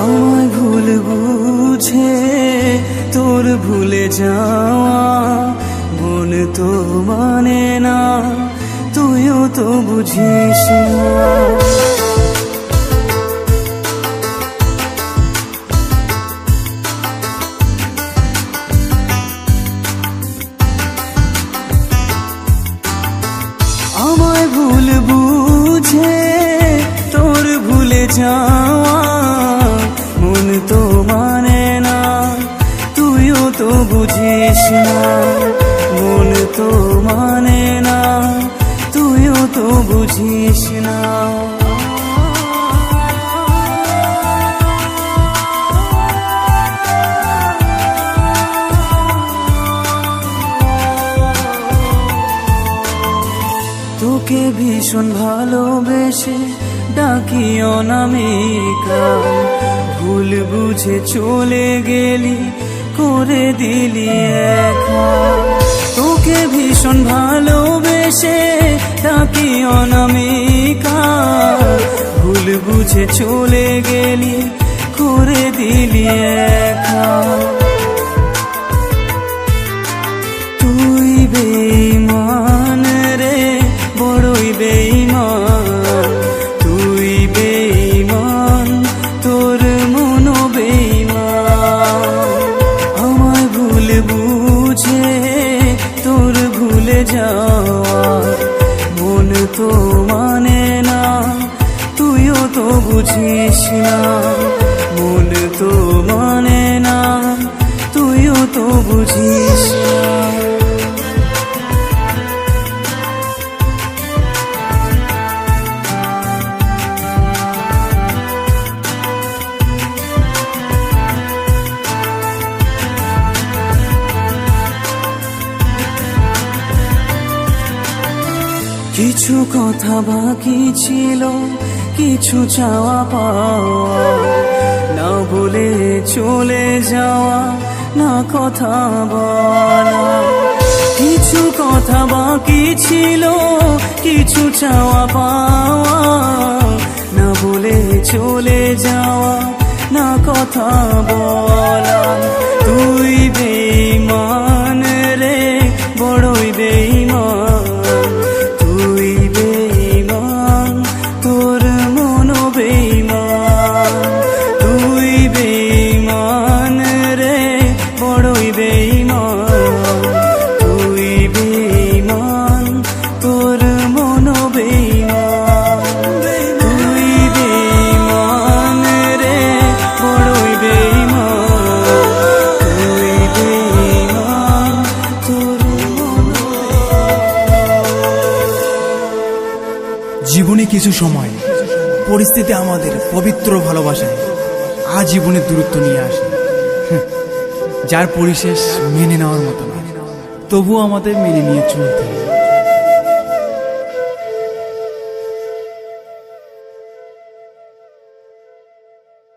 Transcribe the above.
আমায় ভুল বুঝে তোর ভুলে যাওয়া মন তো মানে না, তুইও তো বুঝিস না। আমায় ভুল বুঝে তোর ভুলে যাওয়া মন তো মানে না, তুইও তো বুঝিস না। মন তো মানে না, তুইও তো বুঝিস না। তোকে ভীষণ ভালোবেসে ডাকি অনামিকা, ভুল বুঝে চলে গেলি করে দিলি একা। তোকে ভীষণ ভালোবেসে ডাকি অনামিকা, ভুল বুঝে চলে গেলি করে দিলি একা। তুই বেঈমান রে, বড়ই বেঈমান, তুই বেঈমান, তোর মনও বেঈমান। আমায় ভুল বুঝে তোর ভুলে যাওয়া মন তো মানে না, তুইও তো বুঝিস না। মন তো মানে না, তুইও তো বুঝিস না। কিছু কথা বাকি ছিল, কিছু চাওয়া পাওয়া, না বলে চলে যাওয়া, না কথা বলা। কিছু কথা বাকি ছিল, কিছু চাওয়া পাওয়া, না বলে চলে যাওয়া, না কথা বলা। তুই বেঈমান রে, বড়ই বেঈমান, জীবনে কিছু সময় পরিস্থিতি আমাদের পবিত্র ভালোবাসায় আজীবনের দূরত্ব নিয়ে আসে, যার পরিশেষ মেনে নেওয়ার মতো না, তবুও আমাদের মেনে নিয়ে চলতে হয়।